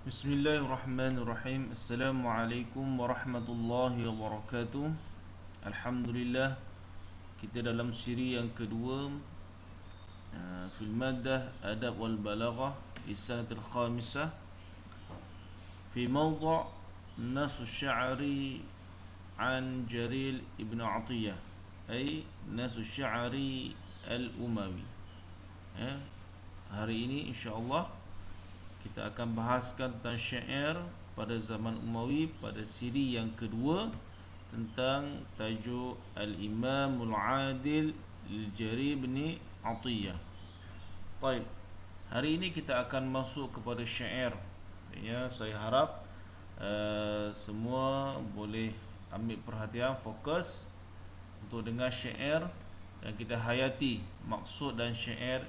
Bismillahirrahmanirrahim. Assalamualaikum warahmatullahi wabarakatuh. Alhamdulillah, kita dalam siri yang kedua, fil maddah adab wal balaghah di sanatil khamisah, fi mawdu' nas sya'ri an Jarir ibn Atiyah, ay nas sya'ri al-Umawi. Hari ini insya-Allah kita akan bahaskan tentang syair pada zaman Umawi pada siri yang kedua tentang tajuk Al-Imamul Adil Al-Jarir bin Atiyah. Baik, hari ini kita akan masuk kepada syair. Ya, saya harap semua boleh ambil perhatian, fokus untuk dengar syair yang kita hayati, maksud dan syair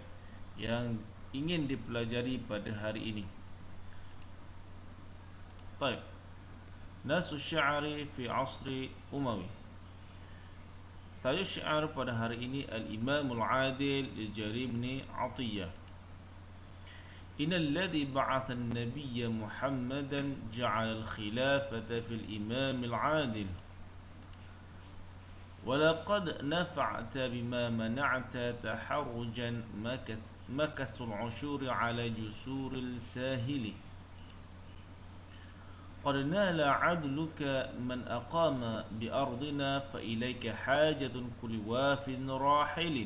yang ingin dipelajari pada hari ini. Baik. Nasu sya'ri fi asri Umawi. Tajuk syair pada hari ini Al-Imamul Adil Al-Jarir bin Atiyah. Innal ladzi ba'atha an-nabiyya Muhammadan ja'ala al-khilafata fil imam al-adil. ولقد نفعت بما منعت تحرجا مكث العشور على جسور الساهل قد نال عدلك من أقام بأرضنا فإليك حاجة كل واف راحل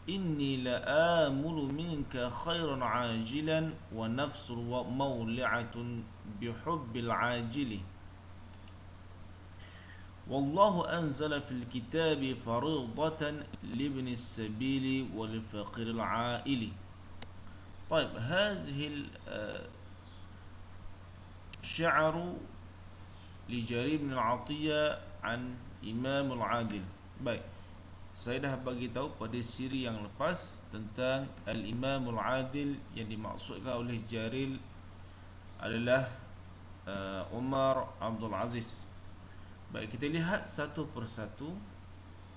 إني لآمل منك خيرا عاجلا ونفس مولعة بحب العاجل والله أنزل في الكتاب فريضة لابن السبيل وللفقير العائل. طيب، هذه الشعر لجرير بن العطية عن إمام العادل. Baik, saya dah bagi tahu pada siri yang lepas tentang Al-Imamul Adil. Yang dimaksudkan oleh Jarir adalah Umar Abdul Aziz. Baik, kita lihat satu persatu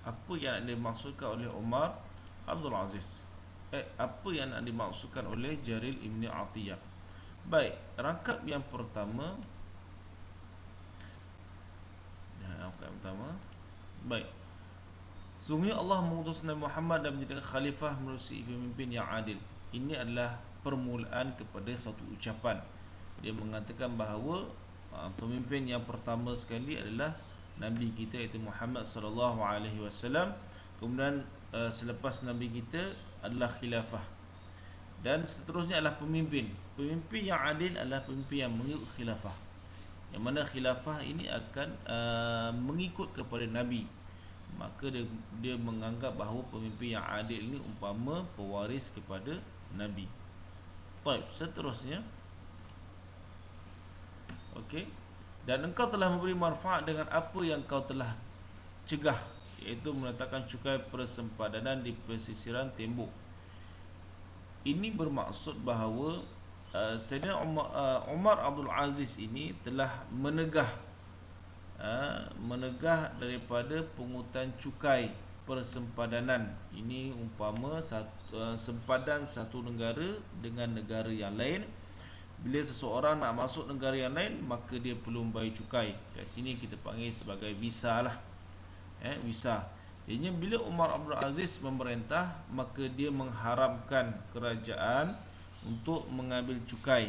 apa yang dimaksudkan oleh Umar Abdul Aziz. Apa yang dimaksudkan oleh Jarir ibn Atiyah. Baik, rangkap yang pertama. Baik. Sungguh Allah mengutus Nabi Muhammad dan menjadikan khalifah melalui pemimpin yang adil. Ini adalah permulaan kepada suatu ucapan. Dia mengatakan bahawa pemimpin yang pertama sekali adalah Nabi kita, iaitu Muhammad sallallahu alaihi wasallam. Kemudian selepas Nabi kita adalah khilafah, dan seterusnya adalah pemimpin. Pemimpin yang adil adalah pemimpin yang mengikut khilafah, yang mana khilafah ini akan mengikut kepada Nabi. Maka dia menganggap bahawa pemimpin yang adil ini umpama pewaris kepada Nabi. Baik, seterusnya, okey, dan engkau telah memberi manfaat dengan apa yang kau telah cegah, iaitu meletakkan cukai persempadanan di pesisiran tembok. Ini bermaksud bahawa Sayyidina Umar Abdul Aziz ini telah menegah daripada pungutan cukai persempadanan. Ini umpama sempadan satu negara dengan negara yang lain. Bila seseorang nak masuk negara yang lain, maka dia perlu membayar cukai. Kat sini kita panggil sebagai visa lah. Visa. Jadi bila Umar Abdul Aziz memerintah, maka dia mengharamkan kerajaan untuk mengambil cukai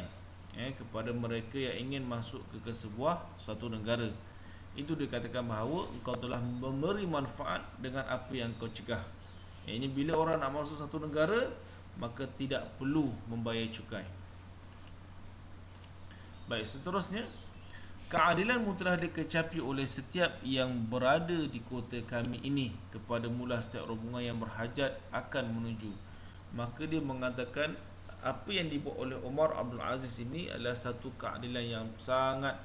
kepada mereka yang ingin masuk ke sebuah suatu negara. Itu dikatakan bahawa engkau telah memberi manfaat dengan apa yang kau cegah. Ini bila orang nak masuk satu negara, maka tidak perlu membayar cukai. Baik, seterusnya, keadilanmu telah dikecapi oleh setiap yang berada di kota kami ini. Kepada mula setiap rombongan yang berhajat akan menuju. Maka dia mengatakan apa yang dibuat oleh Umar Abdul Aziz ini adalah satu keadilan yang sangat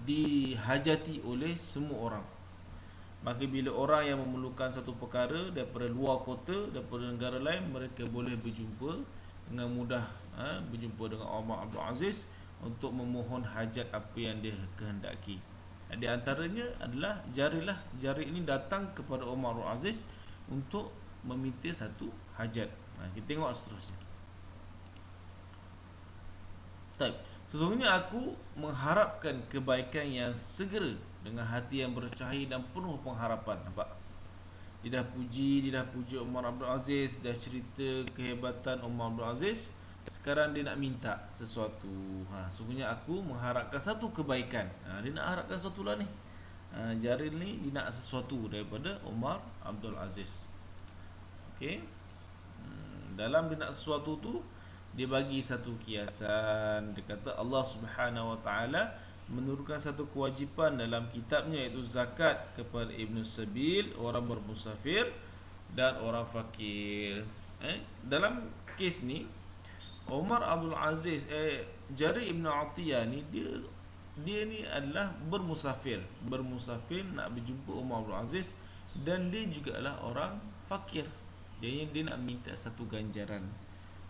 dihajati oleh semua orang. Maka bila orang yang memerlukan satu perkara daripada luar kota, daripada negara lain, mereka boleh berjumpa dengan mudah, berjumpa dengan Umar Abdul Aziz untuk memohon hajat apa yang dia kehendaki. Di antaranya adalah Jarir ini datang kepada Umar Abdul Aziz untuk meminta satu hajat. Kita tengok seterusnya. Taib. Sesungguhnya aku mengharapkan kebaikan yang segera dengan hati yang bercahaya dan penuh pengharapan. Nampak? Dia dah puji Umar Abdul Aziz, dah cerita kehebatan Umar Abdul Aziz. Sekarang dia nak minta sesuatu. Sesungguhnya aku mengharapkan satu kebaikan. Dia nak harapkan sesuatu lah ni. Jaril ni dia nak sesuatu daripada Umar Abdul Aziz. Okey. Dalam dia nak sesuatu tu, dia bagi satu kiasan. Dia kata Allah Subhanahu Wa Taala menurunkan satu kewajipan dalam kitabnya, iaitu zakat kepada Ibnu Sabil, orang bermusafir dan orang fakir. Dalam kes ni Umar Abdul Aziz Jarir Ibn Atiyah ni dia ni adalah bermusafir nak berjumpa Umar Abdul Aziz, dan dia juga adalah orang fakir. Dia nak minta satu ganjaran,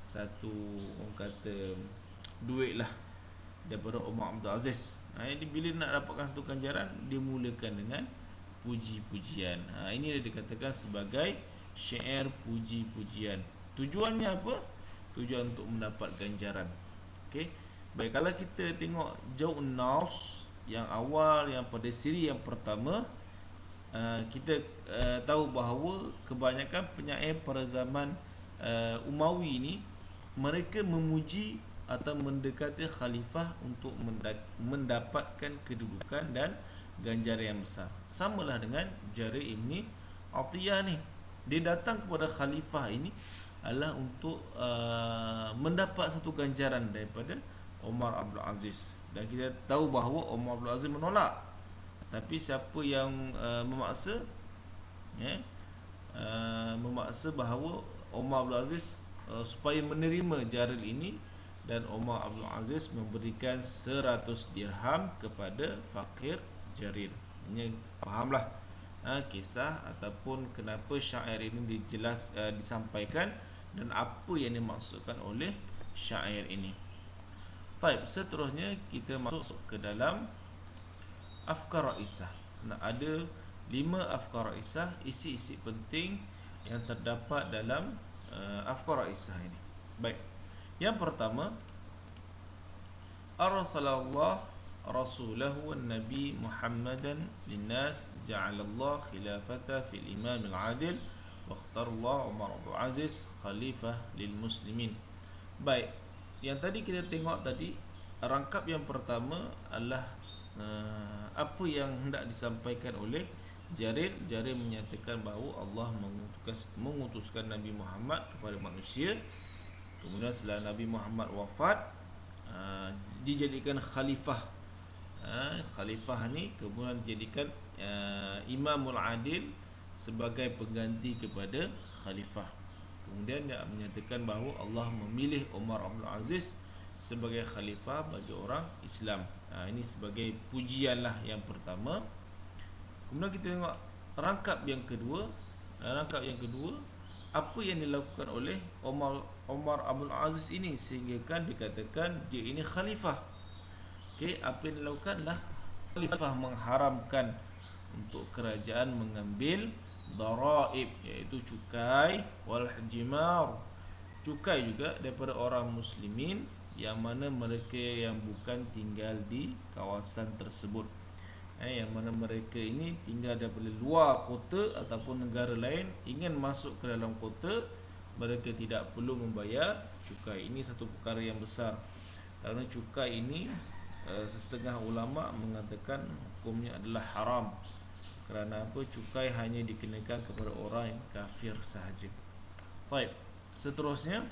satu orang kata duit lah daripada Umar Abdul Aziz. Jadi bila nak dapatkan satu ganjaran, dia mulakan dengan puji-pujian. Ini dia dikatakan sebagai syair puji-pujian. Tujuannya apa? Tujuan untuk mendapat ganjaran. Okey. Baik, kalau kita tengok Jau'un Nas yang awal, yang pada siri yang pertama, kita tahu bahawa kebanyakan penyair pada zaman Umawi ni, mereka memuji atau mendekati khalifah untuk mendapatkan kedudukan dan ganjaran yang besar. Samalah dengan Jarir Ibn Atiyah ni. Dia datang kepada khalifah ini adalah untuk mendapat satu ganjaran daripada Umar Abdul Aziz. Dan kita tahu bahawa Umar Abdul Aziz menolak. Tapi siapa yang memaksa memaksa bahawa Umar Abdul Aziz supaya menerima Jarir ini, dan Umar Abdul Aziz memberikan 100 dirham kepada fakir Jarir. Ini fahamlah kisah ataupun kenapa syair ini disampaikan dan apa yang dimaksudkan oleh syair ini. Baik, seterusnya kita masuk ke dalam afkar raisah. Ada 5 afkar raisah, isi-isi penting yang terdapat dalam afkar raisah ini. Baik. Yang pertama, arsalallah rasulahu wan nabi Muhammadan linnas ja'alallah khilafata fil imam al-adil wa ikhtarallah Umar Abdul Aziz khalifah lil muslimin. Baik, yang tadi kita tengok tadi, rangkap yang pertama adalah apa yang hendak disampaikan oleh Jarir. Jarir menyatakan bahawa Allah mengutuskan Nabi Muhammad kepada manusia. Kemudian setelah Nabi Muhammad wafat, dijadikan khalifah. Khalifah ni kemudian dijadikan Imamul Adil sebagai pengganti kepada khalifah. Kemudian dia menyatakan bahawa Allah memilih Umar Abdul Aziz sebagai khalifah bagi orang Islam. Ini sebagai pujianlah yang pertama. Kemudian kita tengok rangkap yang kedua. Rangkap yang kedua, apa yang dilakukan oleh Umar Abdul Aziz ini sehingga kan dikatakan dia ini khalifah. Okey, apa yang dilakukanlah khalifah mengharamkan untuk kerajaan mengambil daraib, iaitu cukai, wal hijmar, cukai juga daripada orang muslimin yang mana mereka yang bukan tinggal di kawasan tersebut. Yang mana mereka ini tinggal daripada luar kota ataupun negara lain, ingin masuk ke dalam kota, mereka tidak perlu membayar cukai. Ini satu perkara yang besar. Kerana cukai ini setengah ulama mengatakan hukumnya adalah haram. Kerana apa? Cukai hanya dikenakan kepada orang yang kafir sahaja. Baik, seterusnya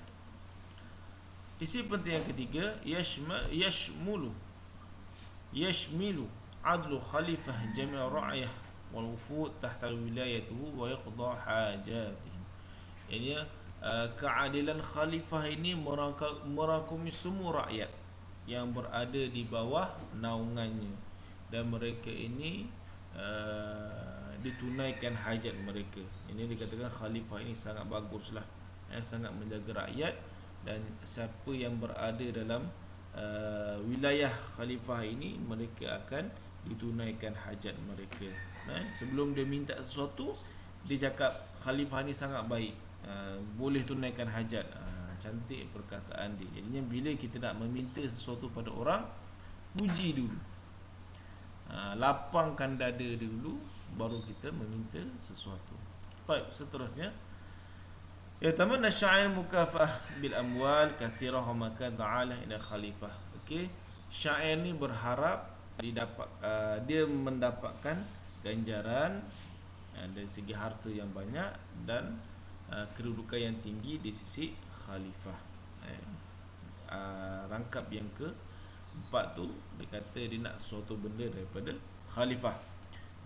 isi penting yang ketiga, yashmilu adlu khalifah jami' ra'yah wal wufud tahta wilayatuhu wa yaqda hajatihim. Ini keadilan khalifah ini merangkumi semua rakyat yang berada di bawah naungannya, dan mereka ini ditunaikan hajat mereka. Ini dikatakan khalifah ini sangat baguslah, sangat menjaga rakyat, dan siapa yang berada dalam wilayah khalifah ini, mereka akan ditunaikan hajat mereka. Sebelum dia minta sesuatu, dia cakap khalifah ni sangat baik, boleh tunaikan hajat. cantik perkataan dia. Jadinya bila kita nak meminta sesuatu pada orang, puji dulu, lapangkan dada dulu, baru kita meminta sesuatu. Baik, seterusnya, yatamanna syair mukafah bil amwal kathirah wa maka ta'ala ila khalifah. Okey, syair ni berharap dia mendapatkan ganjaran dari segi harta yang banyak dan kedudukan yang tinggi di sisi khalifah. Rangkap yang keempat tu, dia kata dia nak sesuatu benda daripada khalifah.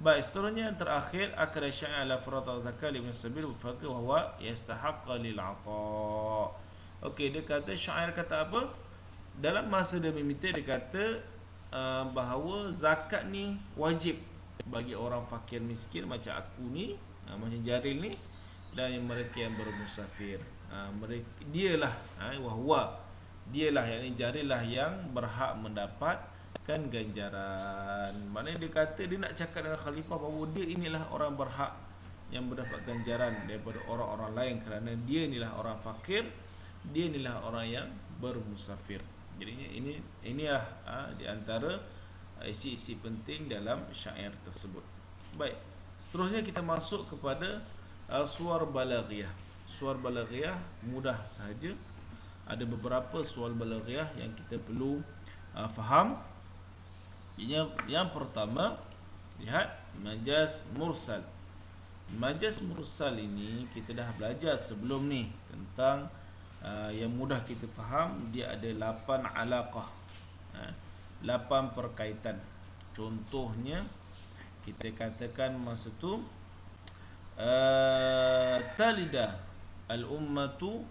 Baik, seterusnya yang terakhir, akal syair ala farata zakat ibn sabil faqih wa huwa yastahaqqa lil ata. Okey, dia kata syair kata apa? Dalam masa dia meminta, dia kata bahawa zakat ni wajib bagi orang fakir miskin macam aku ni, macam Jaril ni, dan mereka yang bermusafir. Dialah dialah, yakni Jaril lah yang berhak mendapatkan ganjaran. Maknanya dia kata dia nak cakap dengan khalifah bahawa dia inilah orang berhak yang mendapat ganjaran daripada orang-orang lain, kerana dia inilah orang fakir, dia inilah orang yang bermusafir. Jadi inilah di antara isi-isi penting dalam syair tersebut. Baik, seterusnya kita masuk kepada suar balaghiyah. Suar balaghiyah mudah sahaja. Ada beberapa suar balaghiyah yang kita perlu faham. Yang pertama, lihat majaz mursal. Majaz mursal ini kita dah belajar sebelum ni tentang yang mudah kita faham. Dia ada 8 alaqah, 8 perkaitan. Contohnya kita katakan masa tu talida al-ummatu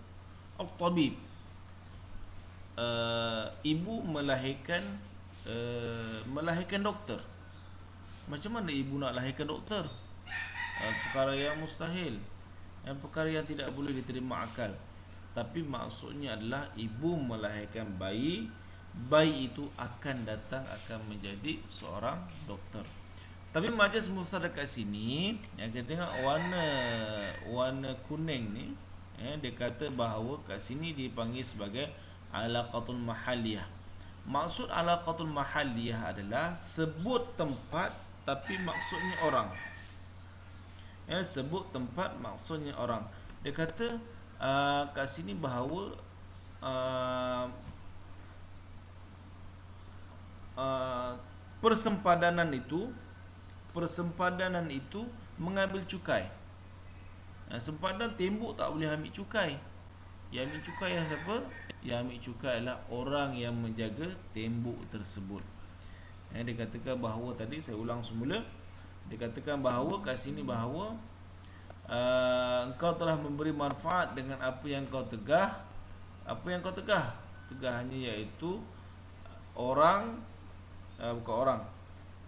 al-tabib, ibu melahirkan doktor. Macam mana ibu nak lahirkan doktor? Perkara yang mustahil, perkara yang tidak boleh diterima akal. Tapi maksudnya adalah ibu melahirkan bayi, bayi itu akan datang akan menjadi seorang doktor. Tapi majaz mursal dekat sini, yang kita tengok warna kuning ni, dia kata bahawa kat sini dipanggil sebagai alaqatul mahalliyah. Maksud alaqatul mahalliyah adalah sebut tempat tapi maksudnya orang. Sebut tempat maksudnya orang. Dia kata kat sini bahawa persempadanan itu mengambil cukai. Sempadan tembok tak boleh ambil cukai. Yang ambil cukai yang siapa? Yang ambil cukai adalah orang yang menjaga tembok tersebut. Dia katakan bahawa, tadi saya ulang semula, dia katakan bahawa kat sini bahawa engkau telah memberi manfaat dengan apa yang kau tegah. Apa yang kau tegah? Tegahnya iaitu orang, bukan orang,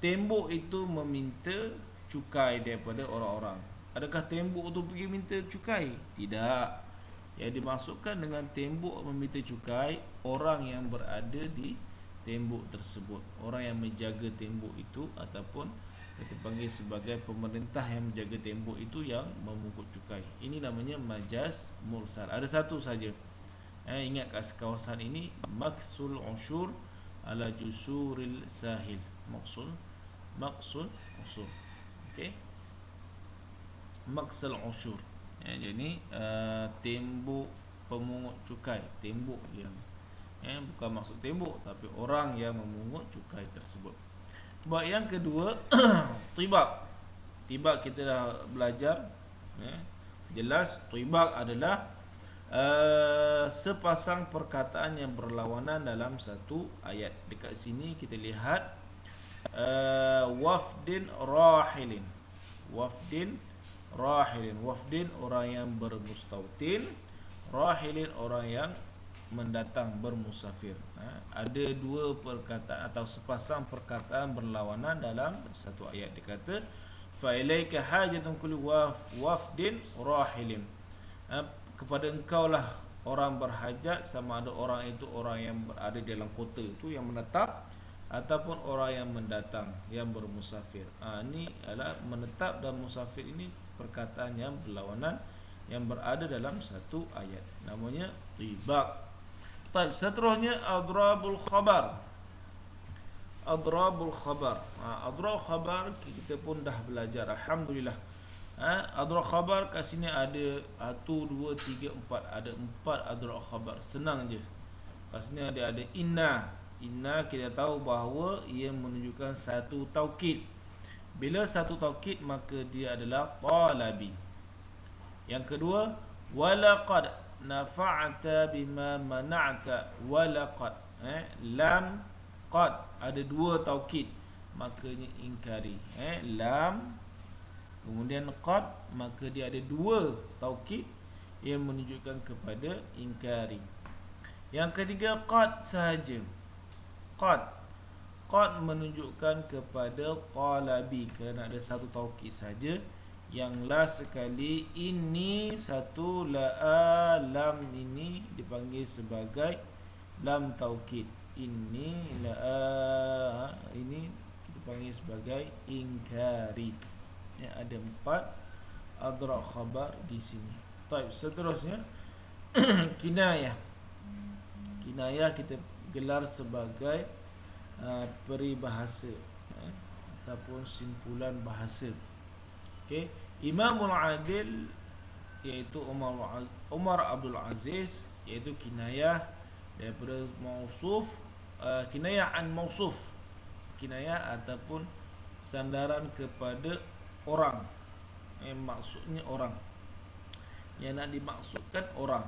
tembok itu meminta cukai daripada orang-orang. Adakah tembok itu pergi minta cukai? Tidak. Yang dimasukkan dengan tembok meminta cukai, orang yang berada di tembok tersebut, orang yang menjaga tembok itu, ataupun kita panggil sebagai pemerintah yang menjaga tembok itu yang memungut cukai. Ini namanya majaz mursal. Ada satu saja. Ingat kat kawasan ini, maksul usyur ala jusuril sahil. Maksul usyur. Okey. Maksal usyur. Jadi tembok pemungut cukai, tembok yang bukan maksud tembok tapi orang yang memungut cukai tersebut. Baik, yang kedua tibak. Tibak kita dah belajar, jelas tibak adalah sepasang perkataan yang berlawanan dalam satu ayat. Dekat sini kita lihat wafdin rahilin. Wafdin orang yang bermustautin, rahilin orang yang mendatang bermusafir. Ada dua perkataan atau sepasang perkataan berlawanan dalam satu ayat. Dia kata fa ilaika hajatun kulli wafdin rahilin. Kepada engkau lah orang berhajat, sama ada orang itu orang yang berada dalam kota itu yang menetap, ataupun orang yang mendatang yang bermusafir. Ini adalah menetap dan musafir, ini perkataan yang berlawanan yang berada dalam satu ayat. Namanya tibaq. Baik, seterusnya adrabul khabar. Adrabul khabar. Adrab khabar kita pun dah belajar, alhamdulillah. Adrab khabar kat sini ada 1 2 3 4, ada 4 adrab khabar. Senang je. Kat sini ada inna. Inna kita tahu bahawa ia menunjukkan satu taukid. Bila satu taukid maka dia adalah talabi. Yang kedua, walaqad nafa'ta bima mana'ta. Walaqad, lam qad, ada 2 taukid, makanya ingkari. Lam kemudian qad, maka dia ada 2 taukid yang menunjukkan kepada ingkari. Yang ketiga, qad sahaja. Qad menunjukkan kepada talabi kerana ada satu taukid saja. Yang last sekali, ini satu la lam, ini dipanggil sebagai lam taukid. Ini la, ini dipanggil sebagai ingkari. Ada 4 adrab khabar di sini. Baik, seterusnya kinayah. Kinayah kita gelar sebagai peribahasa ataupun simpulan bahasa. Okey, Imamul Adil iaitu Umar Abdul Aziz, iaitu kinayah daripada mausuf, kinayah an mausuf, kinayah ataupun sandaran kepada orang. Maksudnya orang, yang nak dimaksudkan orang.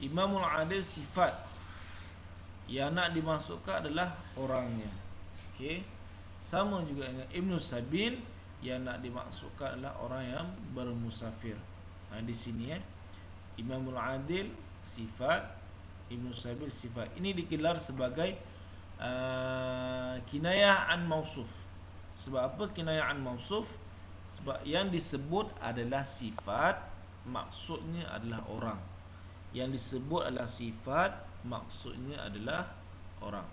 Imamul Adil sifat, yang nak dimaksudkan adalah orangnya. Okey, sama juga dengan Ibnu Sabil, yang nak dimaksudkan adalah orang yang bermusafir. Di sini Imamul Adil sifat, Ibnu Sabil sifat. Ini digelar sebagai kinayah an mausuf. Sebab apa kinayah an mausuf? Sebab yang disebut adalah sifat, maksudnya adalah orang. Yang disebut adalah sifat, maksudnya adalah orang.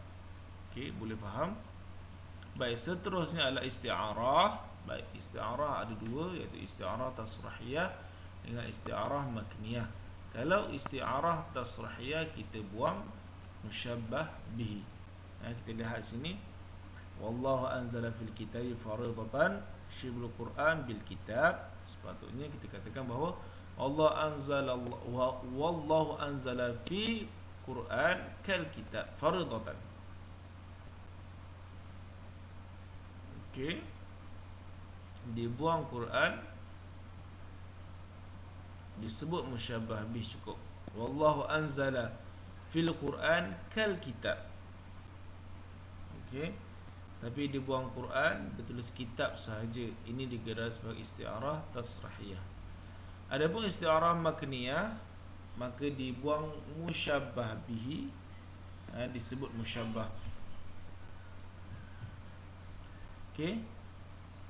Okey, boleh faham? Baik, seterusnya adalah isti'arah. Baik, isti'arah ada 2, iaitu isti'arah tasrahiyah dengan isti'arah makniyah. Kalau isti'arah tasrahiyah kita buang musyabbah bihi. Kita lihat sini, wallahu anzala fil kitabi faridatan syibul Quran bil kitab. Sepatutnya kita katakan bahawa Allah anzala, wallahu anzala fi Quran kal kitab faridatan. Okey, dibuang Quran, disebut musyabbah bih cukup. Wallahu anzala fil Quran kal kitab. Okey, tapi dibuang Quran, ditulis kitab sahaja. Ini digelar sebagai isti'arah tasrahiyah. Adapun isti'arah makniyah, maka dibuang musyabbah bihi, disebut musyabbah. Okey,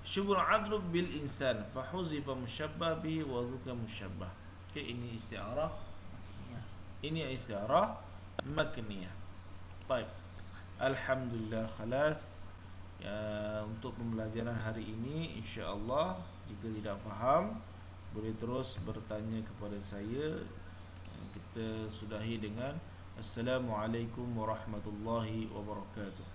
syubul adlu bil insan fahuzifa musyabbah bihi wa dzukira musyabbah. Okey, ini isti'arah, ini isti'arah makniyah. Baik, alhamdulillah, khalas. Untuk pembelajaran hari ini, insya-Allah jika tidak faham boleh terus bertanya kepada saya. Kita sudahi dengan Assalamualaikum warahmatullahi wabarakatuh.